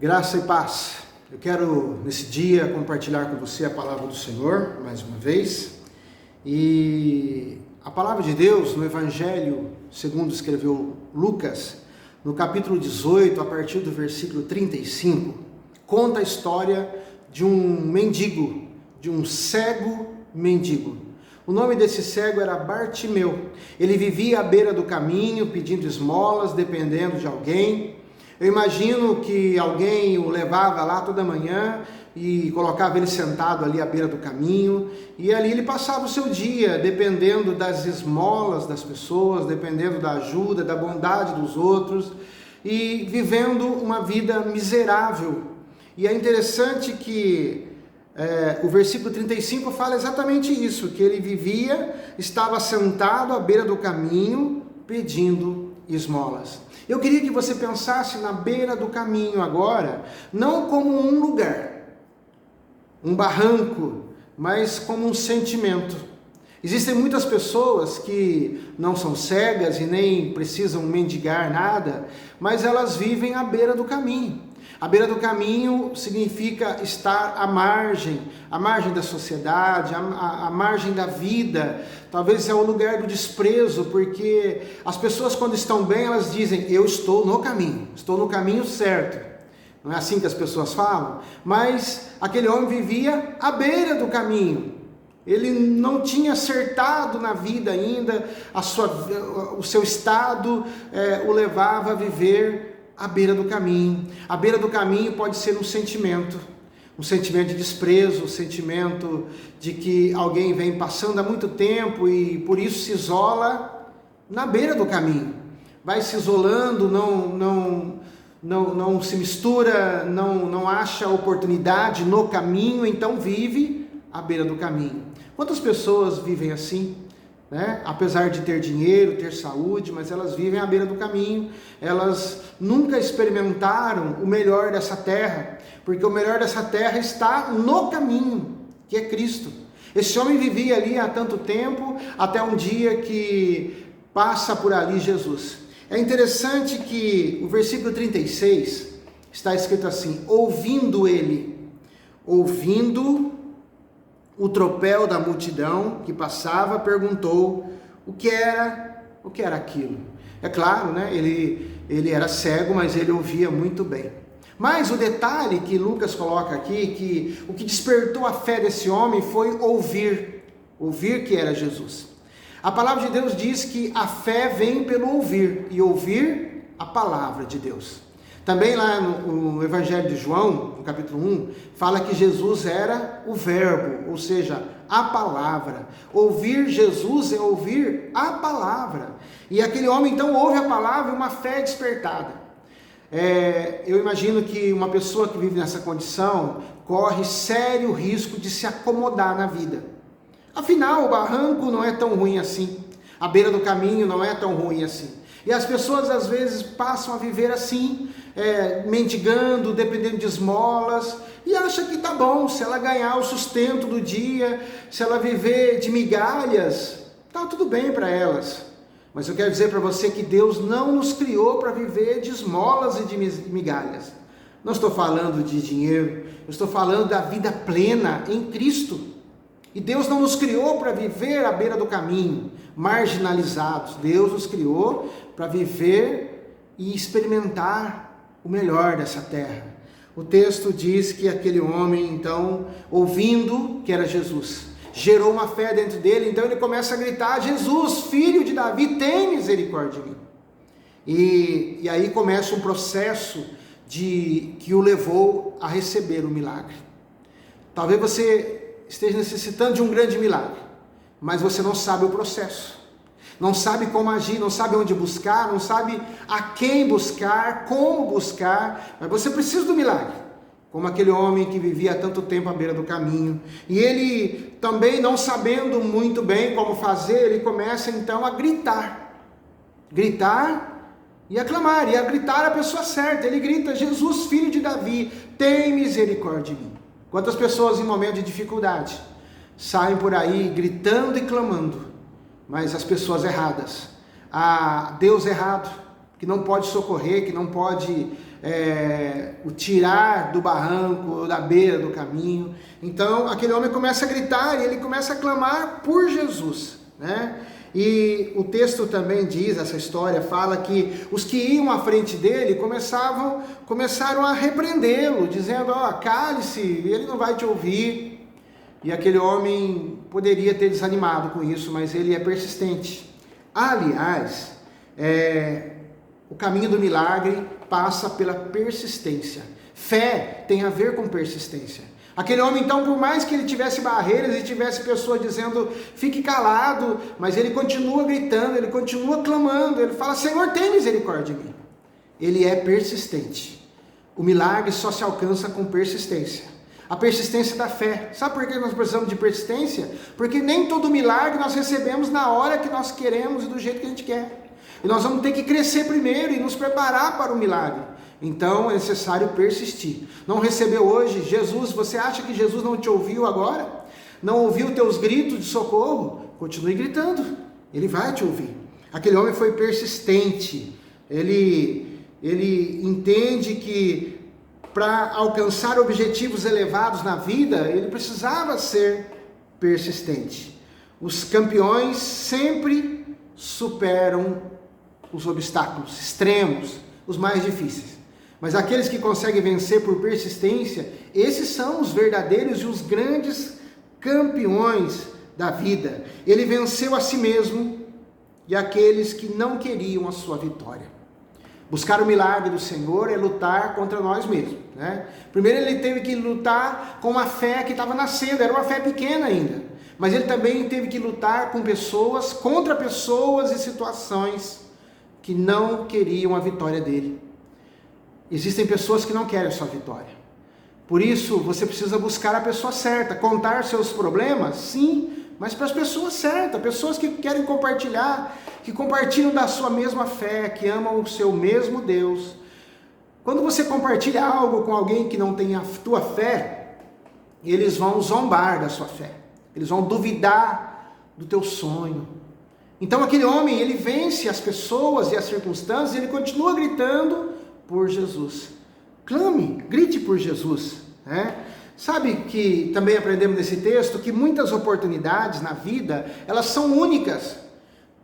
Graça e paz. Eu quero nesse dia compartilhar com você a palavra do Senhor, mais uma vez. E a palavra de Deus no Evangelho, segundo escreveu Lucas, no capítulo 18, a partir do versículo 35, conta a história de um mendigo, de um cego mendigo. O nome desse cego era Bartimeu. Ele vivia à beira do caminho, pedindo esmolas, dependendo de alguém. Eu imagino que alguém o levava lá toda manhã e colocava ele sentado ali à beira do caminho, e ali ele passava o seu dia, dependendo das esmolas das pessoas, dependendo da ajuda, da bondade dos outros, e vivendo uma vida miserável. E é interessante que o versículo 35 fala exatamente isso, que ele estava sentado à beira do caminho, pedindo esmolas. Eu queria que você pensasse na beira do caminho agora, não como um lugar, um barranco, mas como um sentimento. Existem muitas pessoas que não são cegas e nem precisam mendigar nada, mas elas vivem à beira do caminho. A beira do caminho significa estar à margem da sociedade, à margem da vida. Talvez é o lugar do desprezo, porque as pessoas quando estão bem, elas dizem, eu estou no caminho certo. Não é assim que as pessoas falam? Mas aquele homem vivia à beira do caminho. Ele não tinha acertado na vida ainda, o seu estado o levava a viver à beira do caminho. À beira do caminho pode ser um sentimento de desprezo, um sentimento de que alguém vem passando há muito tempo e por isso se isola na beira do caminho. Vai se isolando, não se mistura, não acha oportunidade no caminho, então vive à beira do caminho. Quantas pessoas vivem assim? Apesar de ter dinheiro, ter saúde, mas elas vivem à beira do caminho, elas nunca experimentaram o melhor dessa terra, porque o melhor dessa terra está no caminho, que é Cristo. Esse homem vivia ali há tanto tempo, até um dia que passa por ali Jesus. É interessante que o versículo 36 está escrito assim, ouvindo o tropel da multidão que passava, perguntou o que era aquilo. É claro, ele era cego, mas ele ouvia muito bem. Mas o detalhe que Lucas coloca aqui, que o que despertou a fé desse homem foi ouvir que era Jesus. A palavra de Deus diz que a fé vem pelo ouvir, e ouvir a palavra de Deus. Também lá no Evangelho de João, no capítulo 1, fala que Jesus era o verbo, ou seja, a palavra. Ouvir Jesus é ouvir a palavra. E aquele homem então ouve a palavra e uma fé despertada. Eu imagino que uma pessoa que vive nessa condição corre sério risco de se acomodar na vida. Afinal, o barranco não é tão ruim assim. A beira do caminho não é tão ruim assim. E as pessoas às vezes passam a viver assim, mendigando, dependendo de esmolas, e acha que tá bom, se ela ganhar o sustento do dia, se ela viver de migalhas, tá tudo bem para elas. Mas eu quero dizer para você que Deus não nos criou para viver de esmolas e de migalhas. Não estou falando de dinheiro, eu estou falando da vida plena em Cristo. E Deus não nos criou para viver à beira do caminho, marginalizados. Deus nos criou para viver e experimentar o melhor dessa terra. O texto diz que aquele homem, então, ouvindo que era Jesus, gerou uma fé dentro dele, então ele começa a gritar, Jesus, filho de Davi, tem misericórdia de mim. E aí começa um processo que o levou a receber o milagre. Talvez você esteja necessitando de um grande milagre, mas você não sabe o processo, não sabe como agir, não sabe onde buscar, não sabe a quem buscar, como buscar, mas você precisa do milagre, como aquele homem que vivia há tanto tempo à beira do caminho, e ele também não sabendo muito bem como fazer, ele começa então a gritar e a clamar, e a gritar a pessoa certa. Ele grita, Jesus, filho de Davi, tem misericórdia de mim. Quantas pessoas em momento de dificuldade saem por aí gritando e clamando, mas as pessoas erradas, a Deus errado, que não pode socorrer, que não pode o tirar do barranco ou da beira do caminho. Então aquele homem começa a gritar e ele começa a clamar por Jesus, né? E o texto também diz, essa história fala que os que iam à frente dele começaram a repreendê-lo, dizendo: cale-se, ele não vai te ouvir. E aquele homem poderia ter desanimado com isso, mas ele é persistente. Aliás, o caminho do milagre passa pela persistência. Fé tem a ver com persistência. Aquele homem, então, por mais que ele tivesse barreiras e tivesse pessoas dizendo: fique calado, mas ele continua gritando, ele continua clamando, ele fala: Senhor, tem misericórdia de mim. Ele é persistente. O milagre só se alcança com persistência. A persistência da fé. Sabe por que nós precisamos de persistência? Porque nem todo milagre nós recebemos na hora que nós queremos e do jeito que a gente quer. E nós vamos ter que crescer primeiro e nos preparar para o milagre. Então é necessário persistir. Não recebeu hoje Jesus? Você acha que Jesus não te ouviu agora? Não ouviu teus gritos de socorro? Continue gritando, ele vai te ouvir. Aquele homem foi persistente. Ele entende que para alcançar objetivos elevados na vida, ele precisava ser persistente. Os campeões sempre superam os obstáculos extremos, os mais difíceis. Mas aqueles que conseguem vencer por persistência, esses são os verdadeiros e os grandes campeões da vida. Ele venceu a si mesmo e aqueles que não queriam a sua vitória. Buscar o milagre do Senhor é lutar contra nós mesmos, né? Primeiro ele teve que lutar com uma fé que estava nascendo, era uma fé pequena ainda. Mas ele também teve que lutar com pessoas, contra pessoas e situações que não queriam a vitória dele. Existem pessoas que não querem a sua vitória. Por isso, você precisa buscar a pessoa certa, contar seus problemas, sim, mas para as pessoas certas, pessoas que querem compartilhar, que compartilham da sua mesma fé, que amam o seu mesmo Deus. Quando você compartilha algo com alguém que não tem a tua fé, eles vão zombar da sua fé, eles vão duvidar do teu sonho. Então aquele homem, ele vence as pessoas e as circunstâncias, ele continua gritando por Jesus. Clame, grite por Jesus, né? Sabe que também aprendemos nesse texto que muitas oportunidades na vida, elas são únicas.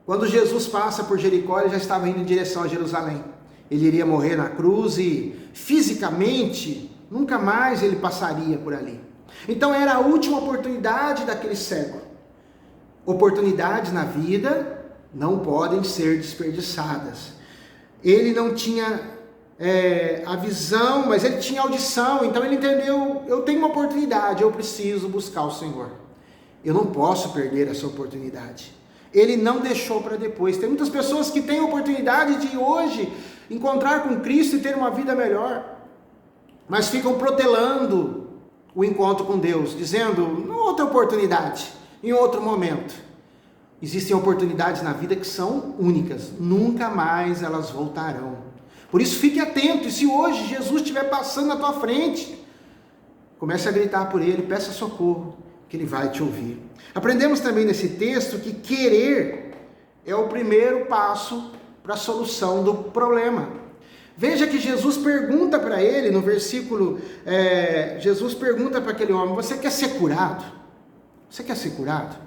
Quando Jesus passa por Jericó, ele já estava indo em direção a Jerusalém. Ele iria morrer na cruz e fisicamente nunca mais ele passaria por ali. Então era a última oportunidade daquele cego. Oportunidades na vida não podem ser desperdiçadas. Ele não tinha a visão, mas ele tinha audição, então ele entendeu: eu tenho uma oportunidade, eu preciso buscar o Senhor, eu não posso perder essa oportunidade. Ele não deixou para depois. Tem muitas pessoas que têm a oportunidade de hoje encontrar com Cristo e ter uma vida melhor, mas ficam protelando o encontro com Deus, dizendo: em outra oportunidade, em outro momento. Existem oportunidades na vida que são únicas, nunca mais elas voltarão. Por isso fique atento, e se hoje Jesus estiver passando na tua frente, comece a gritar por ele, peça socorro, que ele vai te ouvir. Aprendemos também nesse texto que querer é o primeiro passo para a solução do problema. Veja que Jesus pergunta para ele, no versículo, Jesus pergunta para aquele homem: você quer ser curado? Você quer ser curado?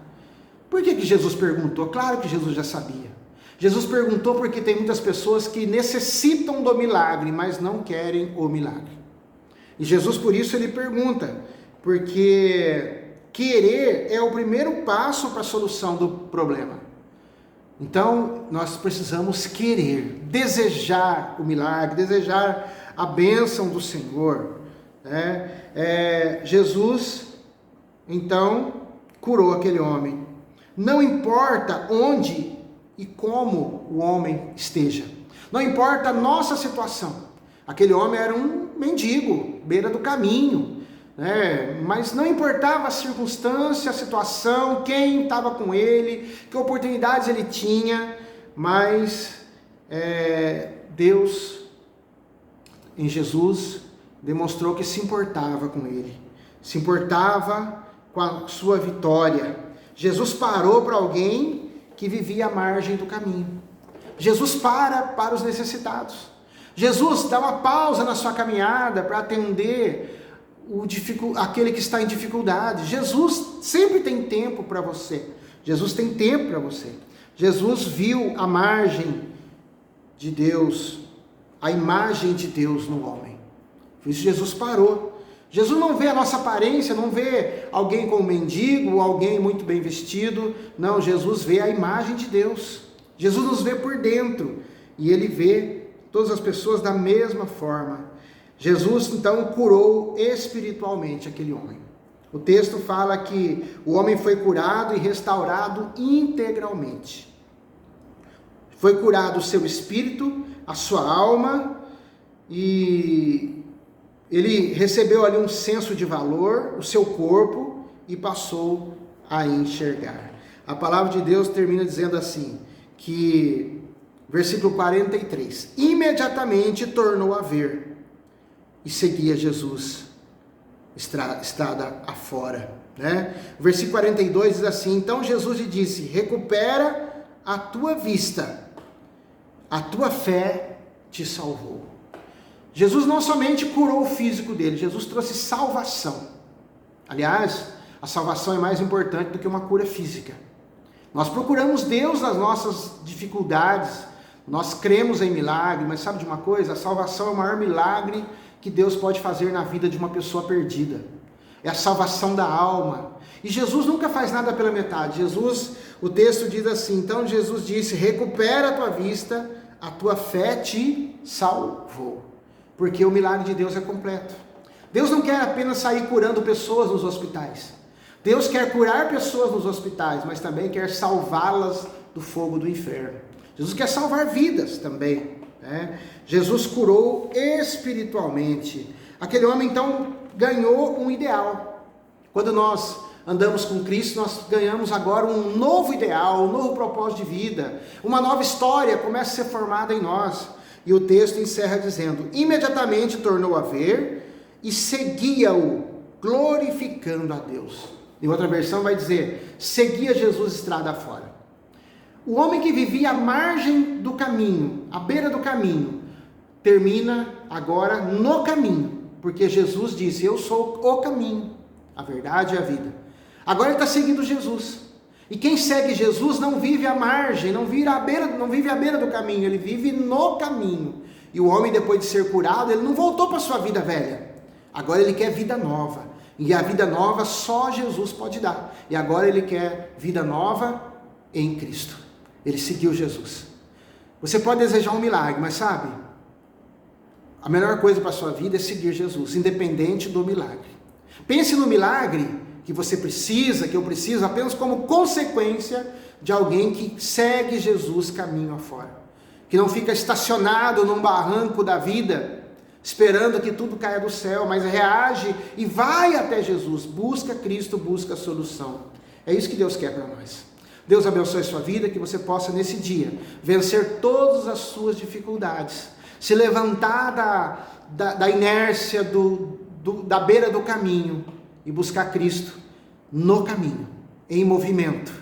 Por que Jesus perguntou? Claro que Jesus já sabia. Jesus perguntou porque tem muitas pessoas que necessitam do milagre, mas não querem o milagre. E Jesus, por isso, ele pergunta, porque querer é o primeiro passo para a solução do problema. Então, nós precisamos querer, desejar o milagre, desejar a bênção do Senhor, né? Jesus, então, curou aquele homem. Não importa onde e como o homem esteja. Não importa a nossa situação. Aquele homem era um mendigo, beira do caminho, né? Mas não importava a circunstância, a situação, quem estava com ele, que oportunidades ele tinha, mas Deus, em Jesus, demonstrou que se importava com ele, se importava com a sua vitória. Jesus parou para alguém que vivia à margem do caminho. Jesus para os necessitados. Jesus dá uma pausa na sua caminhada para atender aquele que está em dificuldade. Jesus sempre tem tempo para você. Jesus tem tempo para você. Jesus viu a margem de Deus, a imagem de Deus no homem. Por isso Jesus parou. Jesus não vê a nossa aparência, não vê alguém com um mendigo, alguém muito bem vestido. Não, Jesus vê a imagem de Deus. Jesus nos vê por dentro e Ele vê todas as pessoas da mesma forma. Jesus então curou espiritualmente aquele homem. O texto fala que o homem foi curado e restaurado integralmente. Foi curado o seu espírito, a sua alma, e ele recebeu ali um senso de valor, o seu corpo, e passou a enxergar. A palavra de Deus termina dizendo assim, que, versículo 43, imediatamente tornou a ver, e seguia Jesus estrada afora, né? O versículo 42 diz assim, então Jesus lhe disse, recupera a tua vista, a tua fé te salvou. Jesus não somente curou o físico dele, Jesus trouxe salvação. Aliás, a salvação é mais importante do que uma cura física. Nós procuramos Deus nas nossas dificuldades, nós cremos em milagre, mas sabe de uma coisa? A salvação é o maior milagre que Deus pode fazer na vida de uma pessoa perdida. É a salvação da alma. E Jesus nunca faz nada pela metade. Jesus, o texto diz assim, então Jesus disse, recupera a tua vista, a tua fé te salvou. Porque o milagre de Deus é completo. Deus não quer apenas sair curando pessoas nos hospitais. Deus quer curar pessoas nos hospitais, mas também quer salvá-las do fogo do inferno. Jesus quer salvar vidas também. Jesus curou espiritualmente. Aquele homem então ganhou um ideal. Quando nós andamos com Cristo, nós ganhamos agora um novo ideal, um novo propósito de vida, uma nova história começa a ser formada em nós. E o texto encerra dizendo, imediatamente tornou a ver e seguia-o, glorificando a Deus. Em outra versão vai dizer, seguia Jesus estrada fora. O homem que vivia à margem do caminho, à beira do caminho, termina agora no caminho, porque Jesus disse, eu sou o caminho, a verdade e a vida. Agora ele está seguindo Jesus. E quem segue Jesus não vive à margem, não vive à beira do caminho, ele vive no caminho. E o homem, depois de ser curado, ele não voltou para a sua vida velha. Agora ele quer vida nova. E a vida nova só Jesus pode dar. E agora ele quer vida nova em Cristo. Ele seguiu Jesus. Você pode desejar um milagre, mas sabe? A melhor coisa para a sua vida é seguir Jesus, independente do milagre. Pense no milagre que você precisa, que eu preciso, apenas como consequência de alguém que segue Jesus caminho afora. Que não fica estacionado num barranco da vida, esperando que tudo caia do céu, mas reage e vai até Jesus, busca Cristo, busca a solução. É isso que Deus quer para nós. Deus abençoe a sua vida, que você possa nesse dia vencer todas as suas dificuldades, se levantar da inércia, da beira do caminho e buscar Cristo no caminho, em movimento,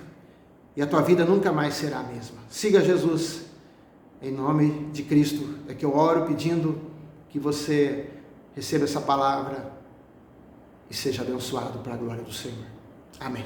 e a tua vida nunca mais será a mesma. Siga Jesus, em nome de Cristo, é que eu oro pedindo que você receba essa palavra e seja abençoado para a glória do Senhor. Amém.